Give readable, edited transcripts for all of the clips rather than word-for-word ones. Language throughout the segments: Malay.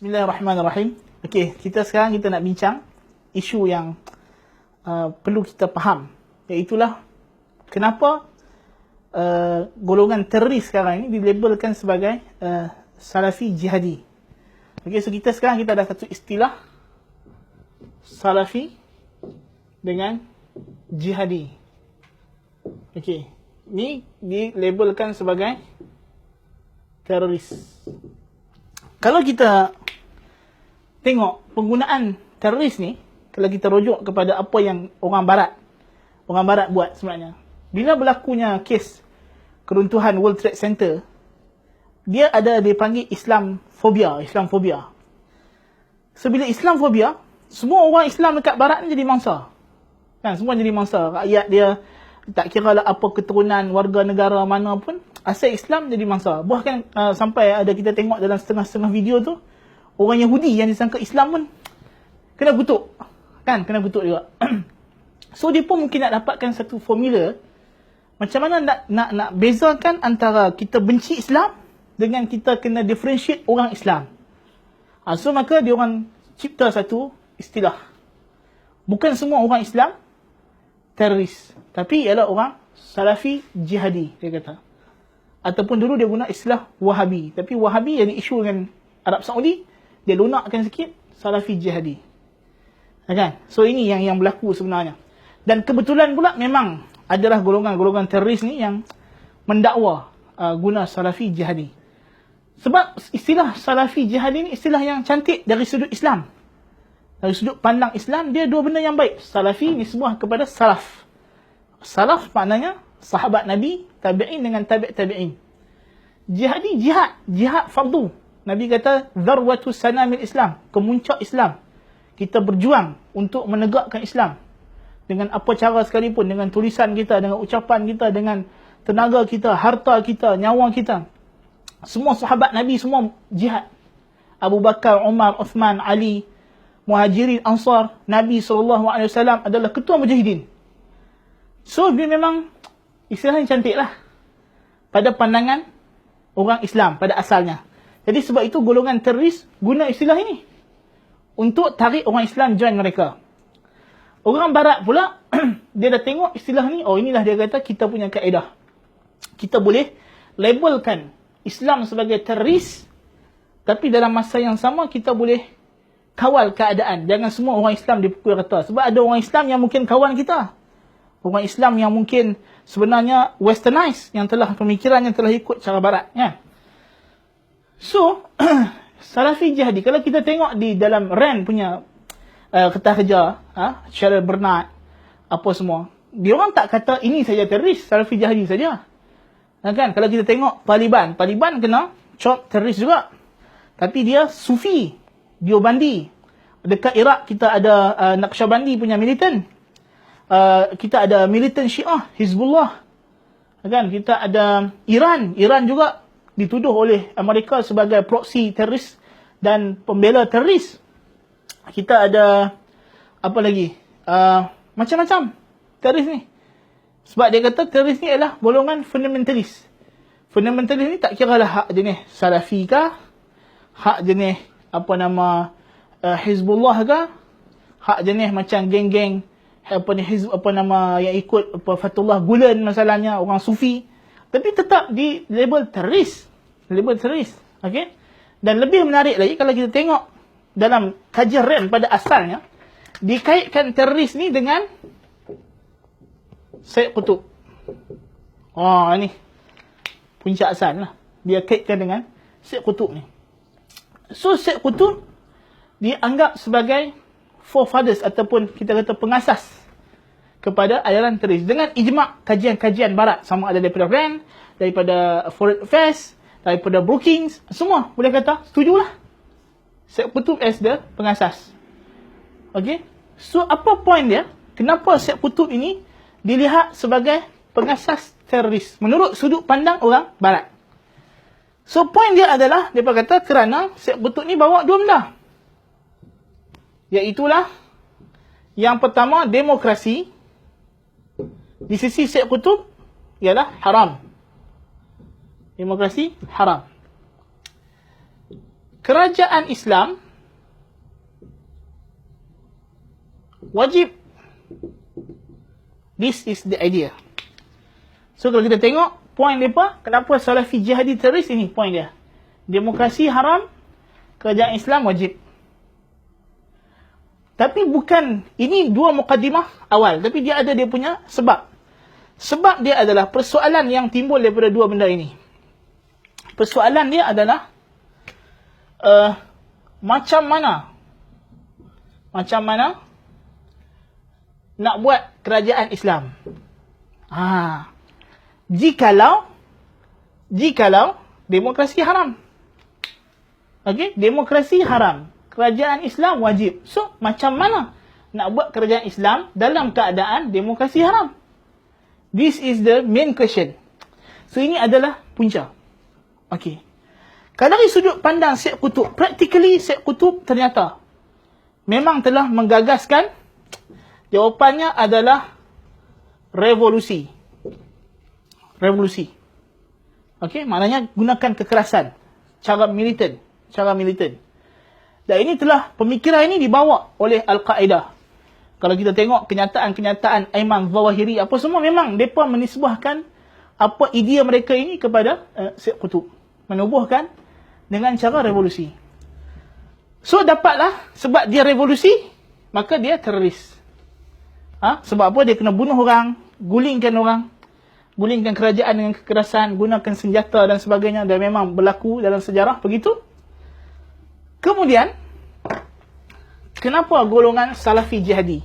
Bismillahirrahmanirrahim. Okey, sekarang kita nak bincang isu yang perlu kita faham, iaitulah kenapa golongan teroris sekarang ini dilabelkan sebagai Salafi Jihadi. Okey, so sekarang kita ada satu istilah Salafi dengan Jihadi. Okey, ni dilabelkan sebagai teroris. Kalau kita tengok penggunaan teroris ni, kalau kita rujuk kepada apa yang orang barat buat sebenarnya. Bila berlakunya kes keruntuhan World Trade Center, dia dipanggil Islamfobia. So bila Islamfobia, semua orang Islam dekat barat ni jadi mangsa. Kan, semua jadi mangsa. Rakyat dia tak kira lah apa keturunan warga negara mana pun, asal Islam jadi mangsa. Bahkan sampai ada kita tengok dalam setengah-setengah video tu, orang Yahudi yang disangka Islam pun kena kutuk. Kan, kena kutuk juga. So dia pun mungkin nak dapatkan satu formula macam mana nak bezakan antara kita benci Islam dengan kita kena differentiate orang Islam. So maka dia orang cipta satu istilah. Bukan semua orang Islam teroris, tapi ialah orang Salafi Jihadi, dia kata. Ataupun dulu dia guna istilah Wahabi, tapi Wahabi jadi isu dengan Arab Saudi, dia lunakkan sikit Salafi Jihadi. Kan? So ini yang berlaku sebenarnya. Dan kebetulan pula memang adalah golongan-golongan teroris ni yang mendakwa guna Salafi Jihadi. Sebab istilah Salafi Jihadi ni istilah yang cantik dari sudut Islam. Dari sudut pandang Islam, dia dua benda yang baik. Salafi nisbah kepada salaf. Salaf maknanya sahabat Nabi, tabi'in dengan tabi'in. Jihadi, jihad fardu. Nabi kata, Dharwatu sanamil Islam, kemuncak Islam. Kita berjuang untuk menegakkan Islam. Dengan apa cara sekalipun, dengan tulisan kita, dengan ucapan kita, dengan tenaga kita, harta kita, nyawa kita. Semua sahabat Nabi, semua jihad. Abu Bakar, Umar, Uthman, Ali, Muhajirin, Ansar, Nabi SAW adalah ketua mujahidin. So, dia memang istilah yang cantik lah pada pandangan orang Islam pada asalnya. Jadi sebab itu golongan teroris guna istilah ini untuk tarik orang Islam join mereka. Orang barat pula, dia dah tengok istilah ni, oh inilah dia kata kita punya kaedah. Kita boleh labelkan Islam sebagai teroris, tapi dalam masa yang sama kita boleh kawal keadaan. Jangan semua orang Islam dipukul rata. Sebab ada orang Islam yang mungkin kawan kita. Orang Islam yang mungkin sebenarnya westernized, yang telah pemikiran yang telah ikut cara barat. Ya. So, Salafi Jihadi, kalau kita tengok di dalam Rand punya kertas kerja, Sheryl Bernard, apa semua, dia orang tak kata ini saja teroris, Salafi Jihadi saja. Kan? Kalau kita tengok Taliban kena cop teroris juga. Tapi dia Sufi, Diobandi. Dekat Iraq kita ada Naqsyabandi punya militan. Kita ada militan Syiah, Hizbullah. Kan? Kita ada Iran juga dituduh oleh Amerika sebagai proksi teroris dan pembela teroris. Kita ada apa lagi? Macam-macam teroris ni. Sebab dia kata teroris ni adalah golongan fundamentalis. Fundamentalis ni tak kira lah hak jenis Salafi kah, hak jenis Hizbullah kah, hak jenis macam geng-geng yang ikut Fatullah Gulen masalahnya, orang Sufi, tapi tetap di label teroris. Okey? Dan lebih menarik lagi kalau kita tengok dalam kajian Rand pada asalnya, dikaitkan teroris ni dengan Syed Qutb. Ni puncak asal lah. Dia kaitkan dengan Syed Qutb ni. So Syed Qutb dianggap sebagai forefathers ataupun kita kata pengasas kepada aliran teroris dengan ijma' kajian-kajian barat, sama ada daripada Rand, daripada Foreign Affairs, daripada Brookings, semua boleh kata setujulah Syed Qutb as the pengasas. Okey, so apa point dia? Kenapa Syed Qutb ini dilihat sebagai pengasas teroris menurut sudut pandang orang barat? So point dia adalah, dia kata kerana Syed Qutb ni bawa dua benda, iaitulah yang pertama, demokrasi di sisi Syed Qutb ialah haram. Demokrasi haram. kerajaan Islam wajib. This is the idea. So kalau kita tengok point mereka, kenapa Salafi jihadi teroris, ini point dia. Demokrasi haram, kerajaan Islam wajib. Tapi bukan, ini dua mukadimah awal, tapi dia ada dia punya sebab. Sebab dia adalah persoalan yang timbul daripada dua benda ini. Persoalan dia adalah macam mana nak buat kerajaan Islam. Jikalau demokrasi haram. Okey, demokrasi haram, kerajaan Islam wajib. So, macam mana nak buat kerajaan Islam dalam keadaan demokrasi haram? This is the main question. So, ini adalah punca. Okey. Kalau dari sudut pandang Syed Qutb, practically Syed Qutb ternyata memang telah menggagaskan, jawapannya adalah revolusi. Revolusi. Okey, maknanya gunakan kekerasan, cara militan. Dan ini telah, pemikiran ini dibawa oleh Al-Qaeda. Kalau kita tengok kenyataan-kenyataan Ayman Zawahiri, apa semua, memang mereka menisbahkan apa idea mereka ini kepada Syed Qutb. Menubuhkan dengan cara revolusi. So, dapatlah, sebab dia revolusi, maka dia teroris. Sebab apa? Dia kena bunuh orang, gulingkan kerajaan dengan kekerasan, gunakan senjata dan sebagainya, dan memang berlaku dalam sejarah begitu. Kemudian, kenapa golongan Salafi jihadi?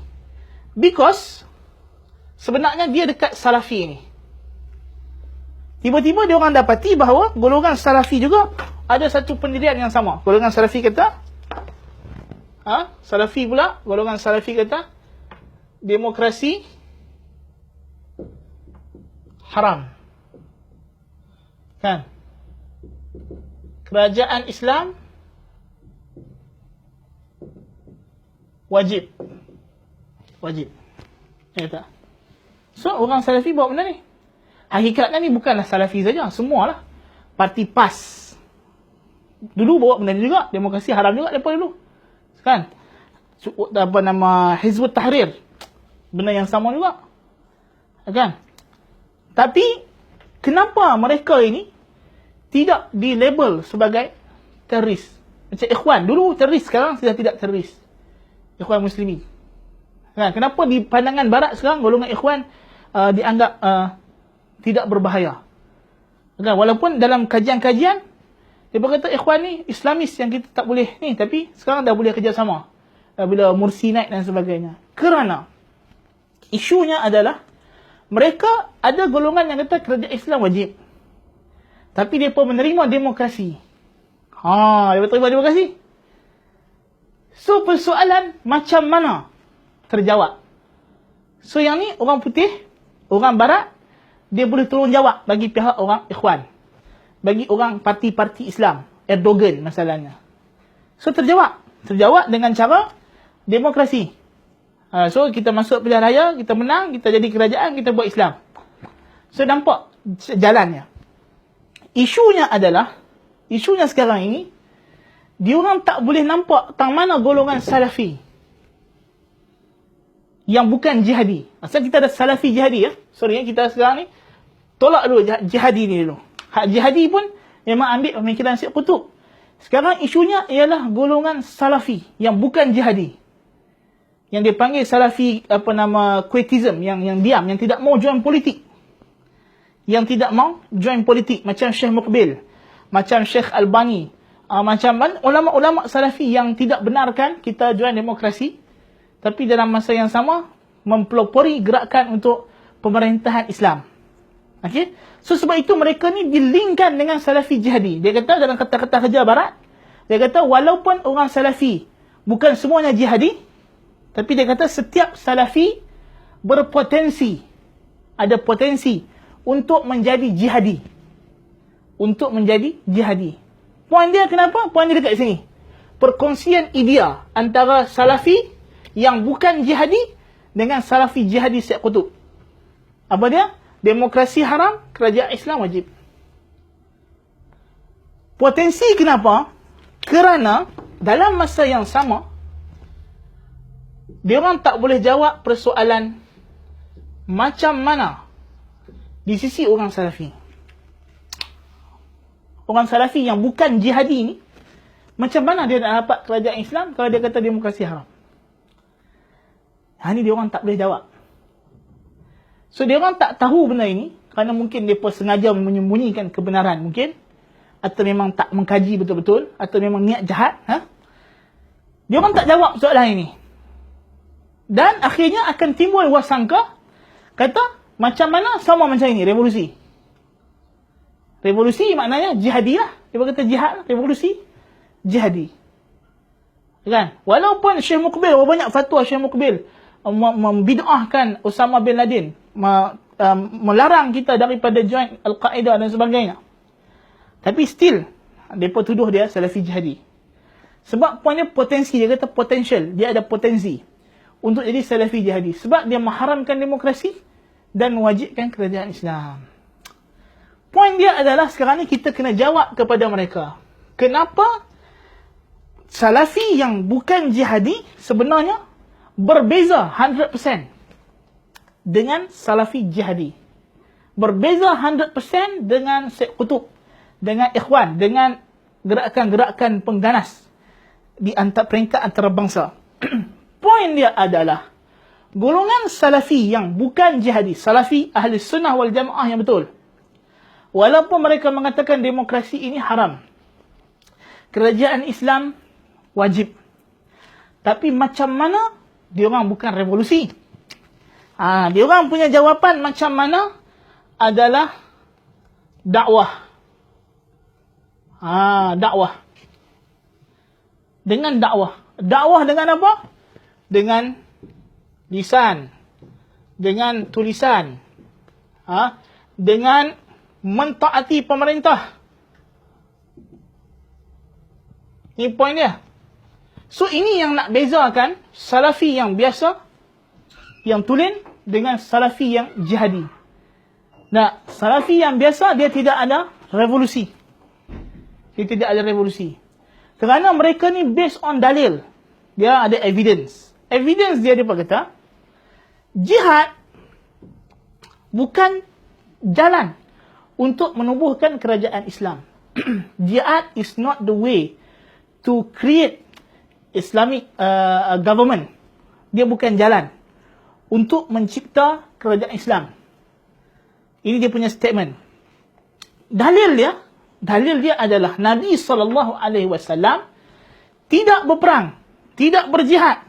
Because sebenarnya dia dekat Salafi ni. Tiba-tiba dia orang dapati bahawa golongan Salafi juga ada satu pendirian yang sama. Golongan Salafi kata, golongan Salafi kata demokrasi haram. Kan? Kerajaan Islam wajib. Ya tak? So, orang Salafi buat benda ni. Hakikatnya ni bukanlah Salafi saja, semualah. Parti PAS dulu bawa benda ni juga, demokrasi haram juga daripada dulu. Kan? Apa nama, Hizbut Tahrir, benda yang sama juga. Kan? Tapi kenapa mereka ini tidak dilabel sebagai teroris? Macam Ikhwan dulu teroris, sekarang sudah tidak teroris. Ikhwan Muslimin. Kan? Kenapa di pandangan barat sekarang golongan Ikhwan dianggap tidak berbahaya? Kan? Walaupun dalam kajian-kajian dia berkata Ikhwan ni Islamis yang kita tak boleh ni, tapi sekarang dah boleh kerjasama bila Mursi naik dan sebagainya. Kerana isunya adalah mereka ada golongan yang kata kerajaan Islam wajib, tapi mereka menerima demokrasi. Dia terima demokrasi. So, persoalan macam mana terjawab? So, yang ni orang putih, orang barat, dia boleh tolong jawab bagi pihak orang Ikhwan, bagi orang parti-parti Islam, Erdogan masalahnya. So, terjawab dengan cara demokrasi. So, kita masuk pilihan raya, kita menang, kita jadi kerajaan, kita buat Islam. So, nampak jalannya. Isunya sekarang ini, diorang tak boleh nampak tang mana golongan Salafi yang bukan jihadi. Asal kita ada Salafi jihadi, kita sekarang ni tolak dulu jihadi ni dulu. Hak jihadi pun memang ambil pemikiran Syed Qutb. Sekarang isunya ialah golongan Salafi yang bukan jihadi, yang dia panggil Salafi Quietism, yang diam, yang tidak mau join politik, macam Syekh Muqbil, macam Syekh Albani, macam ulama-ulama Salafi yang tidak benarkan kita join demokrasi, tapi dalam masa yang sama mempelopori gerakan untuk pemerintahan Islam. Okay? So, sebab itu mereka ni dilingkan dengan Salafi jihadi. Dia kata dalam kata-kata kerja barat, dia kata walaupun orang Salafi bukan semuanya jihadi, tapi dia kata setiap Salafi berpotensi, ada potensi untuk menjadi jihadi. Poin dia kenapa? Poin dia dekat sini. Perkongsian idea antara Salafi yang bukan jihadi dengan Salafi jihadi Syed Qutb. Apa dia? Demokrasi haram, kerajaan Islam wajib. Potensi kenapa? Kerana dalam masa yang sama, dia orang tak boleh jawab persoalan macam mana di sisi orang Salafi. Orang Salafi yang bukan jihadi ni, macam mana dia nak dapat kerajaan Islam kalau dia kata demokrasi haram? Ini dia orang tak boleh jawab. So dia orang tak tahu benda ini kerana mungkin mereka sengaja menyembunyikan kebenaran mungkin, atau memang tak mengkaji betul-betul, atau memang niat jahat. Dia orang tak jawab soalan ini. Dan akhirnya akan timbul wasangka, kata macam mana sama macam ini, revolusi. Revolusi maknanya jihadi lah. Dia kata jihad, revolusi, jihadi. Kan? Walaupun Syekh Muqbil, banyak fatwa Syekh Muqbil membid'ahkan Osama bin Laden, melarang kita daripada join Al-Qaeda dan sebagainya. Tapi still, mereka tuduh dia Salafi jihadi. Sebab punya potensi, dia kata potential, dia ada potensi untuk jadi Salafi jihadi. Sebab dia mengharamkan demokrasi dan mewajibkan kerajaan Islam. Poin dia adalah sekarang ni kita kena jawab kepada mereka. Kenapa Salafi yang bukan jihadi sebenarnya berbeza 100% dengan Salafi jihadi. Berbeza 100% dengan Syed Qutb, dengan Ikhwan, dengan gerakan-gerakan pengganas di peringkat antarabangsa. Poin dia adalah golongan Salafi yang bukan jihadi, Salafi ahli sunnah wal jamaah yang betul, walaupun mereka mengatakan demokrasi ini haram, kerajaan Islam wajib, tapi macam mana dia orang bukan revolusi. Dia orang punya jawapan macam mana adalah dakwah. Dakwah. Dengan dakwah. Dakwah dengan apa? Dengan lisan. Dengan tulisan. Dengan mentaati pemerintah. Ini poin dia. So ini yang nak bezakan Salafi yang biasa, yang tulen, dengan Salafi yang jihadi. Nah, Salafi yang biasa dia tidak ada revolusi. Dia tidak ada revolusi. Kerana mereka ni based on dalil. Dia ada evidence. Evidence dia kata, jihad bukan jalan untuk menubuhkan kerajaan Islam. Jihad is not the way to create Islamic government. Dia bukan jalan untuk mencipta kerajaan Islam. Ini dia punya statement. Dalil dia adalah Nabi SAW tidak berperang, tidak berjihad,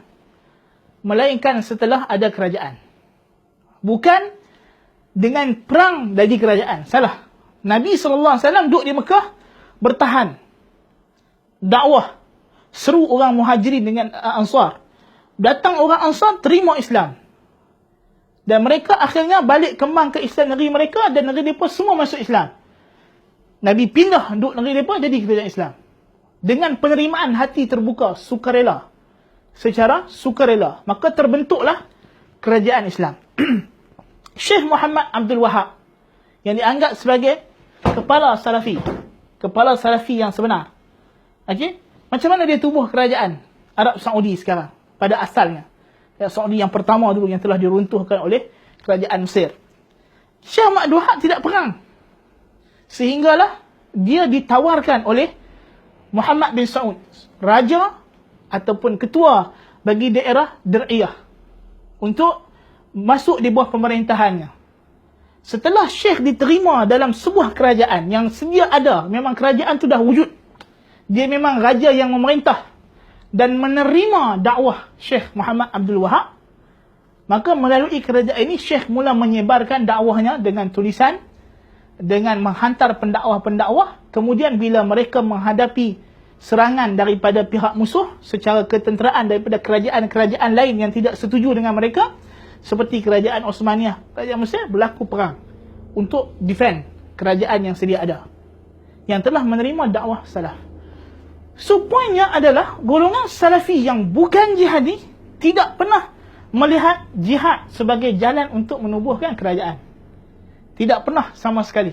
melainkan setelah ada kerajaan. Bukan dengan perang dari kerajaan. Salah. Nabi SAW duduk di Mekah, bertahan, dakwah, seru orang Muhajirin dengan Ansar. Datang orang Ansar, terima Islam. Dan mereka akhirnya balik kembang ke Islam negeri mereka, dan negeri mereka semua masuk Islam. Nabi pindah duduk negeri mereka, jadi kerajaan Islam. Dengan penerimaan hati terbuka, sukarela. Secara sukarela. Maka terbentuklah kerajaan Islam. Syekh Muhammad Abdul Wahab, yang dianggap sebagai kepala Salafi. Kepala Salafi yang sebenar. Okey? Macam mana dia tubuh kerajaan Arab Saudi sekarang? Pada asalnya. Arab Saudi yang pertama dulu yang telah diruntuhkan oleh kerajaan Mesir. Syekh Muhammad Abdul Wahab tidak perang. Sehinggalah dia ditawarkan oleh Muhammad bin Saud, raja ataupun ketua bagi daerah Dir'iyah, untuk masuk di bawah pemerintahannya. Setelah Syekh diterima dalam sebuah kerajaan yang sedia ada, memang kerajaan itu dah wujud, dia memang raja yang memerintah, dan menerima dakwah Syekh Muhammad Abdul Wahab, maka melalui kerajaan ini Syekh mula menyebarkan dakwahnya dengan tulisan, dengan menghantar pendakwah-pendakwah. Kemudian bila mereka menghadapi serangan daripada pihak musuh secara ketenteraan daripada kerajaan-kerajaan lain yang tidak setuju dengan mereka, seperti kerajaan Osmaniyah, kerajaan Mesir, berlaku perang untuk defend kerajaan yang sedia ada, yang telah menerima dakwah salaf. So poinnya adalah golongan Salafi yang bukan jihadi tidak pernah melihat jihad sebagai jalan untuk menubuhkan kerajaan. Tidak pernah sama sekali.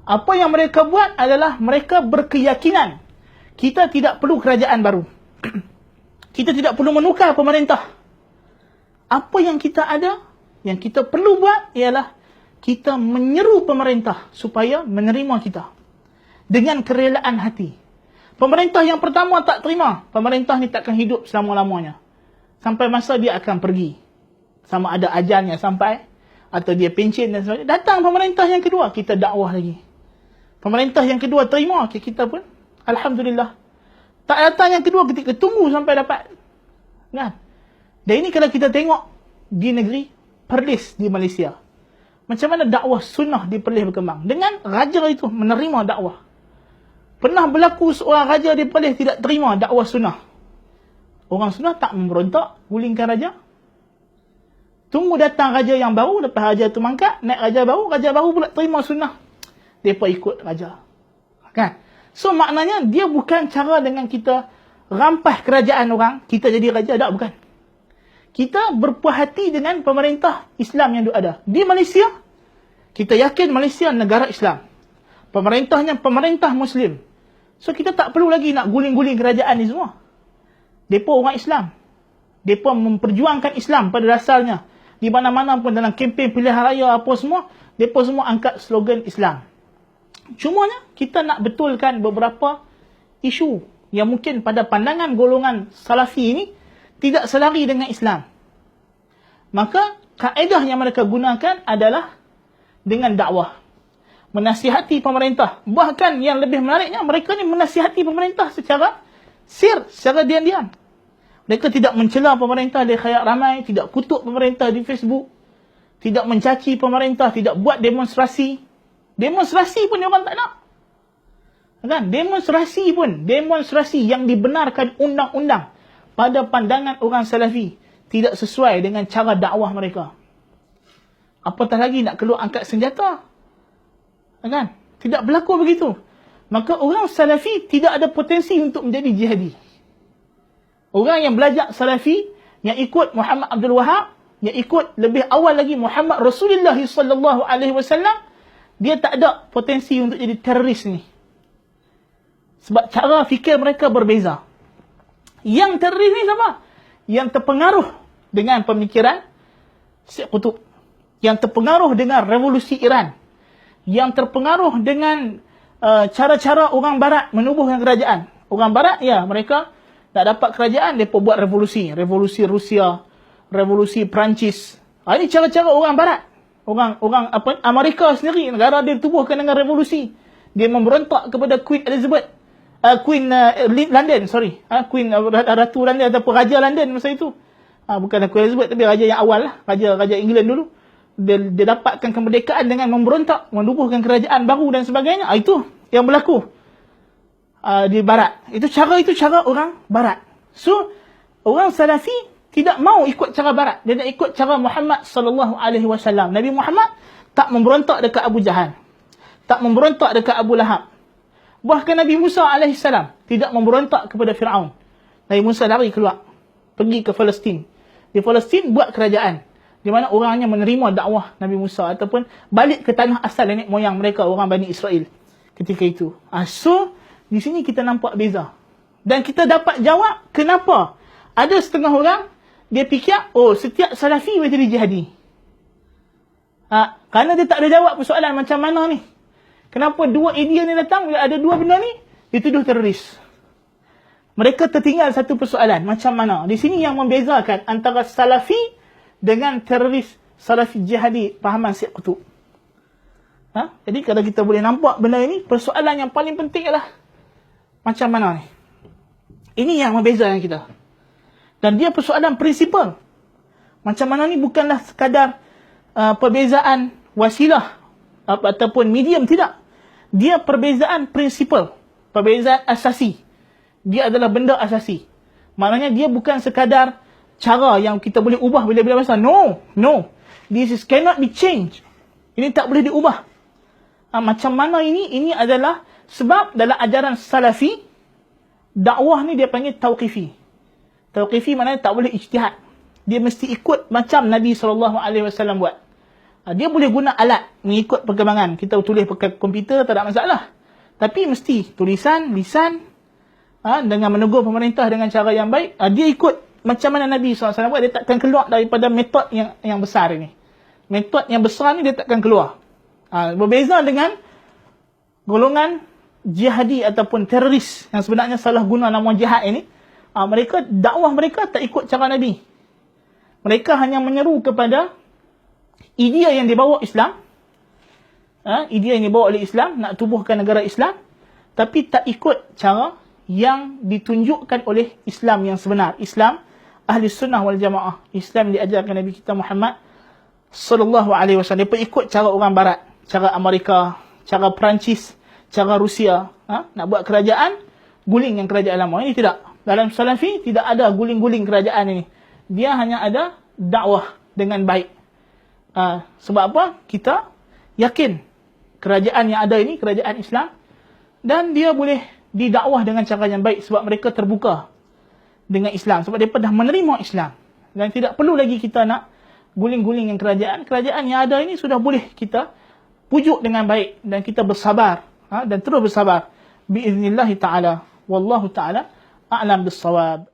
Apa yang mereka buat adalah mereka berkeyakinan kita tidak perlu kerajaan baru. Kita tidak perlu menukar pemerintah. Apa yang kita ada, yang kita perlu buat ialah kita menyeru pemerintah supaya menerima kita dengan kerelaan hati. Pemerintah yang pertama tak terima, pemerintah ni takkan hidup selama-lamanya. Sampai masa dia akan pergi. Sama ada ajalnya sampai, atau dia pencen dan sebagainya. Datang pemerintah yang kedua, kita dakwah lagi. Pemerintah yang kedua terima, kita pun alhamdulillah. Tak datang yang kedua, ketika tunggu sampai dapat. Kan? Dan ini kalau kita tengok di negeri Perlis di Malaysia. Macam mana dakwah sunnah di Perlis berkembang. Dengan raja itu menerima dakwah. Pernah berlaku seorang raja di Perlis tidak terima dakwah sunnah. Orang sunnah tak memberontak, gulingkan raja. Tunggu datang raja yang baru, lepas raja tu mangkat, naik raja baru pula terima sunnah. Mereka ikut raja. Kan? So maknanya dia bukan cara dengan kita rampas kerajaan orang, kita jadi raja, tak, bukan. Kita berpuas hati dengan pemerintah Islam yang ada. Di Malaysia, kita yakin Malaysia negara Islam. Pemerintahnya pemerintah Muslim. So kita tak perlu lagi nak guling-guling kerajaan ni semua. Mereka orang Islam. Mereka memperjuangkan Islam pada dasarnya. Di mana-mana pun dalam kempen pilihan raya apa semua, mereka semua angkat slogan Islam. Cumanya, kita nak betulkan beberapa isu yang mungkin pada pandangan golongan Salafi ini tidak selari dengan Islam. Maka, kaedah yang mereka gunakan adalah dengan dakwah. Menasihati pemerintah. Bahkan yang lebih menariknya, mereka ni menasihati pemerintah secara secara diam-diam. Mereka tidak mencela pemerintah di khayat ramai, tidak kutuk pemerintah di Facebook, tidak mencaci pemerintah, tidak buat demonstrasi. Demonstrasi pun dia orang tak nak. Kan? Demonstrasi yang dibenarkan undang-undang pada pandangan orang Salafi tidak sesuai dengan cara dakwah mereka. Apatah lagi nak keluar angkat senjata. Kan? Tidak berlaku begitu. Maka orang Salafi tidak ada potensi untuk menjadi jihadi. Orang yang belajar Salafi, yang ikut Muhammad Abdul Wahab, yang ikut lebih awal lagi Muhammad Rasulullah sallallahu alaihi wasallam, dia tak ada potensi untuk jadi teroris ni. Sebab cara fikir mereka berbeza. Yang teroris ni siapa? Yang terpengaruh dengan pemikiran Syekh Qutb. Yang terpengaruh dengan revolusi Iran. Yang terpengaruh dengan cara-cara orang Barat menubuhkan kerajaan. Orang Barat, ya, mereka tak dapat kerajaan, mereka buat revolusi. Revolusi Rusia, revolusi Perancis. Ini cara-cara orang Barat. Orang Amerika sendiri, negara dia tubuhkan dengan revolusi. Dia memberontak kepada Queen Elizabeth. London, Queen Ratu London ataupun Raja London masa itu. Bukan Queen Elizabeth, tapi Raja yang awal lah. Raja England dulu. Dia dapatkan kemerdekaan dengan memberontak, menubuhkan kerajaan baru dan sebagainya. Itu yang berlaku di Barat. Itu cara orang Barat. So, orang Salafi tidak mau ikut cara Barat. Dia nak ikut cara Muhammad sallallahu alaihi wasallam. Nabi Muhammad tak memberontak dekat Abu Jahal. Tak memberontak dekat Abu Lahab. Bahkan Nabi Musa alaihi salam tidak memberontak kepada Firaun. Nabi Musa lari keluar, pergi ke Palestin. Di Palestin buat kerajaan, di mana orangnya menerima dakwah Nabi Musa ataupun balik ke tanah asal nenek moyang mereka, orang Bani Israel ketika itu. So, di sini kita nampak beza. Dan kita dapat jawab kenapa ada setengah orang dia fikir, setiap Salafi boleh jadi jihadi. Kerana dia tak ada jawab persoalan macam mana ni. Kenapa dua idea ni datang, bila ada dua benda ni, dituduh teroris. Mereka tertinggal satu persoalan, macam mana. Di sini yang membezakan antara Salafi dengan teroris Salafi jihadi, pahaman Syekh Qutb. Jadi kalau kita boleh nampak benda ini, persoalan yang paling penting adalah macam mana ni. Ini yang membezakan kita. Dan dia persoalan prinsipal. Macam mana ni bukanlah sekadar perbezaan wasilah ataupun medium, tidak. Dia perbezaan prinsipal, perbezaan asasi. Dia adalah benda asasi. Maknanya dia bukan sekadar cara yang kita boleh ubah bila-bila masa. No. This cannot be changed. Ini tak boleh diubah. Macam mana ini? Ini adalah sebab dalam ajaran Salafi, dakwah ni dia panggil tauqifi. Tauqifi maknanya tak boleh ijtihad. Dia mesti ikut macam Nabi SAW buat. Dia boleh guna alat mengikut perkembangan. Kita tulis pakai komputer, tak ada masalah. Tapi mesti tulisan, lisan, dengan menegur pemerintah dengan cara yang baik, dia ikut macam mana Nabi SAW buat. Dia takkan keluar daripada metod yang besar ini. Metod yang besar ni dia takkan keluar. Berbeza dengan golongan jihadi ataupun teroris yang sebenarnya salah guna nama jihad ini. Dakwah mereka tak ikut cara Nabi. Mereka hanya menyeru kepada idea yang dibawa Islam. Idea yang dibawa oleh Islam, nak tubuhkan negara Islam, tapi tak ikut cara yang ditunjukkan oleh Islam yang sebenar. Islam Ahli Sunnah wal Jamaah. Islam diajarkan Nabi kita Muhammad sallallahu alaihi wasallam. Dia ikut cara orang barat, cara Amerika, cara Perancis, cara Rusia. Nak buat kerajaan, guling yang kerajaan lama. Ini tidak. Dalam Salafi tidak ada guling-guling kerajaan ini. Dia hanya ada dakwah dengan baik. Sebab apa? Kita yakin kerajaan yang ada ini kerajaan Islam, dan dia boleh didakwah dengan cara yang baik sebab mereka terbuka dengan Islam, sebab mereka dah menerima Islam, dan tidak perlu lagi kita nak guling-guling yang kerajaan yang ada ini. Sudah boleh kita pujuk dengan baik, dan kita bersabar, dan terus bersabar biiznillah ta'ala. Wallahu ta'ala a'lam bis-shawab.